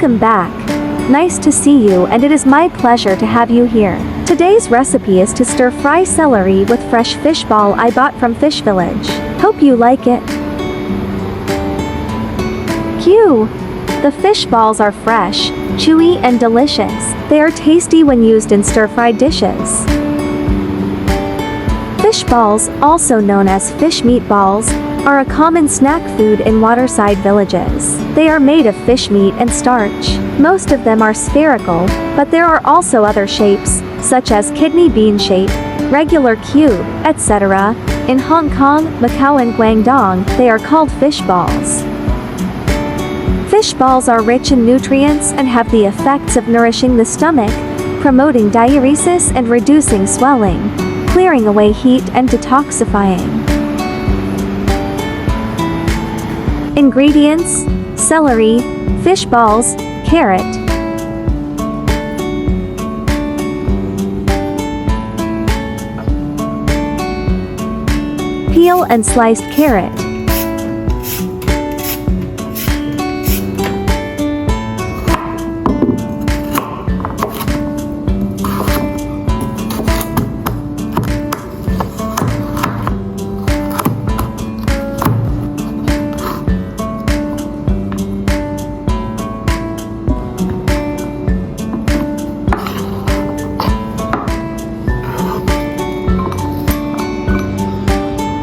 Welcome back. Nice to see you, and it is my pleasure to have you here. Today's recipe is to stir-fry celery with fresh fish ball I bought from Fish Village. Hope you like it. Cue! The fish balls are fresh, chewy, and delicious. They are tasty when used in stir-fried dishes. Fish balls, also known as fish meatballs, are a common snack food in waterside villages. They are made of fish meat and starch. Most of them are spherical, but there are also other shapes, such as kidney bean shape, regular cube, etc. In Hong Kong, Macau and Guangdong, they are called fish balls. Fish balls are rich in nutrients and have the effects of nourishing the stomach, promoting diuresis and reducing swelling, clearing away heat and detoxifying. Ingredients: celery, fish balls, carrot. Peel and sliced carrot.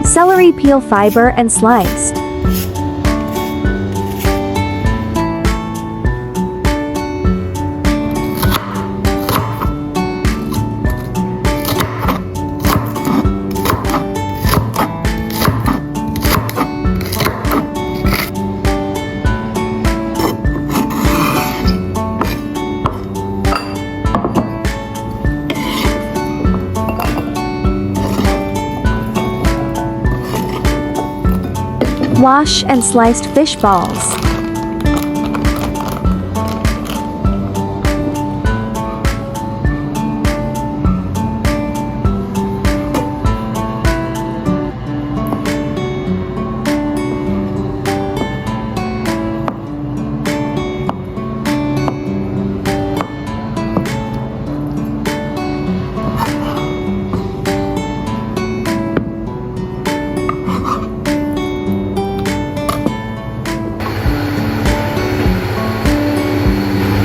Celery peel fiber and sliced. Wash and sliced fish balls.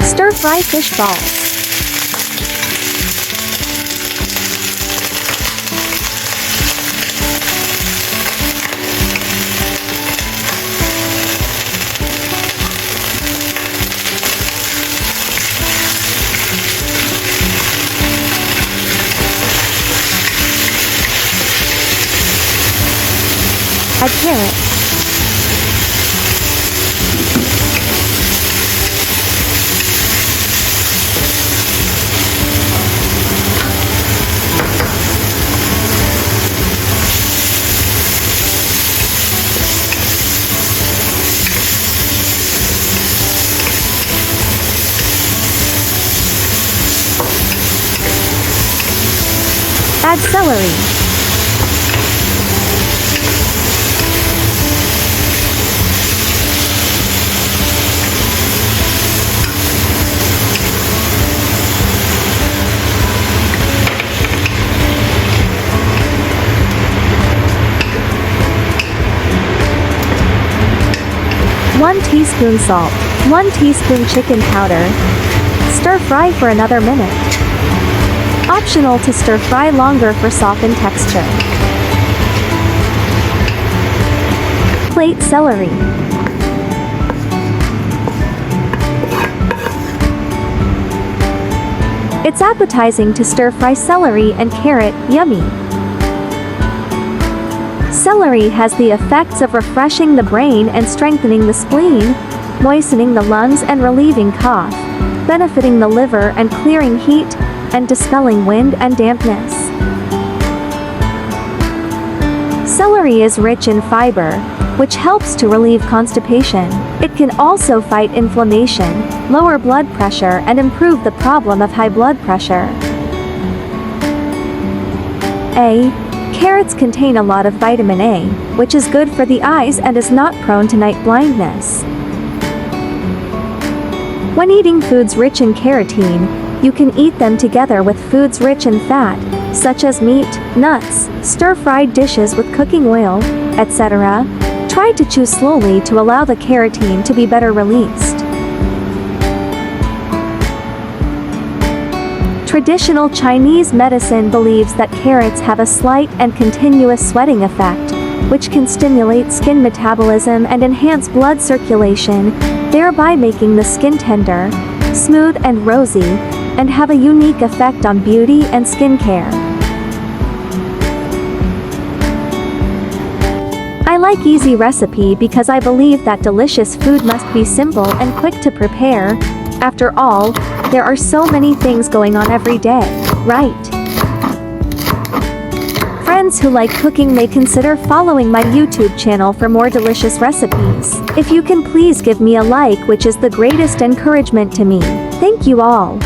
Stir-fry fish balls. Add carrot. Add celery. One teaspoon salt. 1 teaspoon chicken powder. Stir fry for another minute. Optional to stir fry longer for softened texture. Plate celery. It's appetizing to stir fry celery and carrot, yummy. Celery has the effects of refreshing the brain and strengthening the spleen, moistening the lungs and relieving cough, benefiting the liver and clearing heat, and dispelling wind and dampness. Celery is rich in fiber, which helps to relieve constipation. It can also fight inflammation, lower blood pressure, and improve the problem of high blood pressure. A. Carrots contain a lot of vitamin A, which is good for the eyes and is not prone to night blindness. When eating foods rich in carotene, you can eat them together with foods rich in fat, such as meat, nuts, stir-fried dishes with cooking oil, etc. Try to chew slowly to allow the carotene to be better released. Traditional Chinese medicine believes that carrots have a slight and continuous sweating effect, which can stimulate skin metabolism and enhance blood circulation, thereby making the skin tender, smooth and rosy, and have a unique effect on beauty and skincare. I like easy recipe because I believe that delicious food must be simple and quick to prepare. After all, there are so many things going on every day, right? Friends who like cooking may consider following my YouTube channel for more delicious recipes. If you can please give me a like, which is the greatest encouragement to me. Thank you all.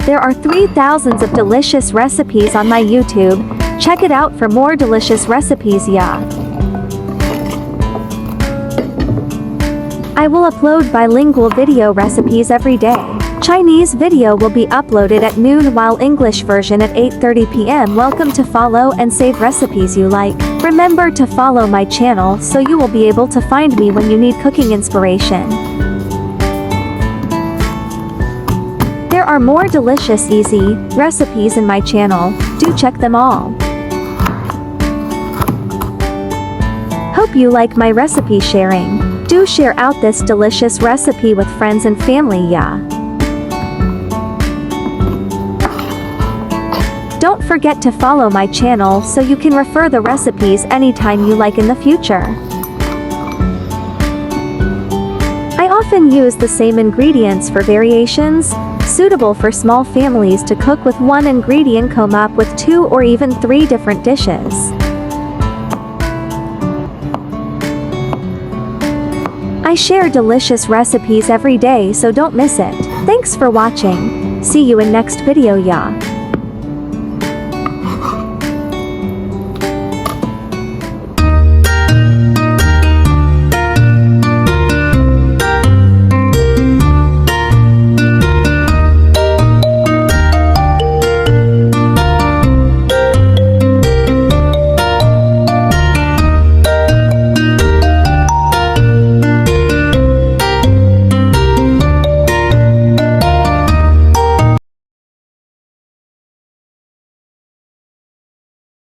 There are 3,000 of delicious recipes on my YouTube. Check it out for more delicious recipes, yeah. I will upload bilingual video recipes every day. Chinese video will be uploaded at noon while English version at 8:30 p.m. Welcome to follow and save recipes you like. Remember to follow my channel so you will be able to find me when you need cooking inspiration. There are more delicious easy recipes in my channel. Do check them all. Hope you like my recipe sharing. Do share out this delicious recipe with friends and family, yeah. Don't forget to follow my channel so you can refer the recipes anytime you like in the future. I often use the same ingredients for variations, suitable for small families to cook with one ingredient, come up with 2 or even 3 different dishes. I share delicious recipes every day, so don't miss it. Thanks for watching. See you in next video, yeah.